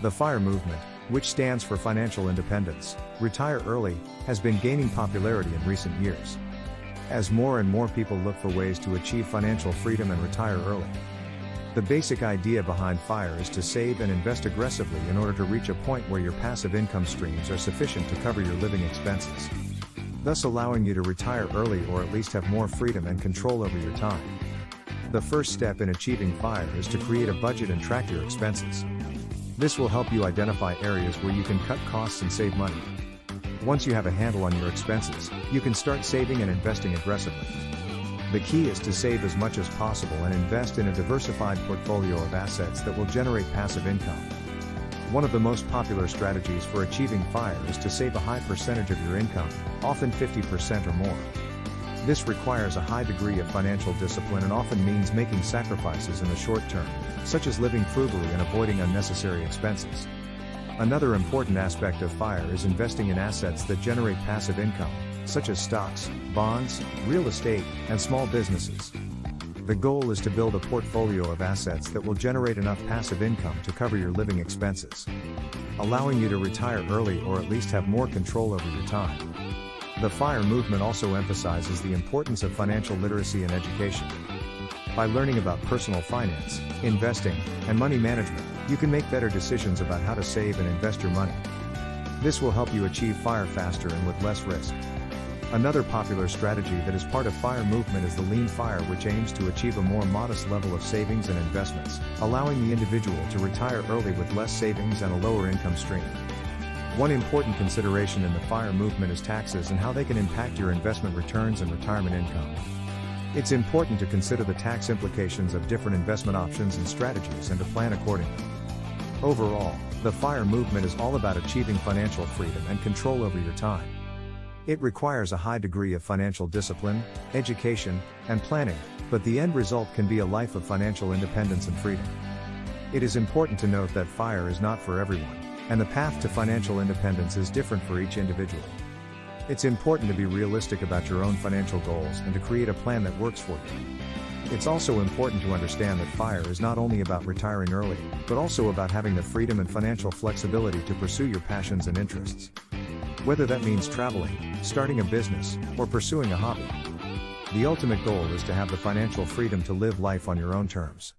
The FIRE movement, which stands for Financial Independence, Retire Early, has been gaining popularity in recent years. As more and more people look for ways to achieve financial freedom and retire early. The basic idea behind FIRE is to save and invest aggressively in order to reach a point where your passive income streams are sufficient to cover your living expenses, thus allowing you to retire early or at least have more freedom and control over your time. The first step in achieving FIRE is to create a budget and track your expenses. This will help you identify areas where you can cut costs and save money. Once you have a handle on your expenses, you can start saving and investing aggressively. The key is to save as much as possible and invest in a diversified portfolio of assets that will generate passive income. One of the most popular strategies for achieving FIRE is to save a high percentage of your income, often 50% or more. This requires a high degree of financial discipline and often means making sacrifices in the short term, such as living frugally and avoiding unnecessary expenses. Another important aspect of FIRE is investing in assets that generate passive income, such as stocks, bonds, real estate, and small businesses. The goal is to build a portfolio of assets that will generate enough passive income to cover your living expenses, allowing you to retire early or at least have more control over your time. The FIRE movement also emphasizes the importance of financial literacy and education. By learning about personal finance, investing, and money management, you can make better decisions about how to save and invest your money. This will help you achieve FIRE faster and with less risk. Another popular strategy that is part of FIRE movement is the Lean FIRE, which aims to achieve a more modest level of savings and investments, allowing the individual to retire early with less savings and a lower income stream. One important consideration in the FIRE movement is taxes and how they can impact your investment returns and retirement income. It's important to consider the tax implications of different investment options and strategies and to plan accordingly. Overall, the FIRE movement is all about achieving financial freedom and control over your time. It requires a high degree of financial discipline, education, and planning, but the end result can be a life of financial independence and freedom. It is important to note that FIRE is not for everyone, and the path to financial independence is different for each individual. It's important to be realistic about your own financial goals and to create a plan that works for you. It's also important to understand that FIRE is not only about retiring early, but also about having the freedom and financial flexibility to pursue your passions and interests. Whether that means traveling, starting a business, or pursuing a hobby. The ultimate goal is to have the financial freedom to live life on your own terms.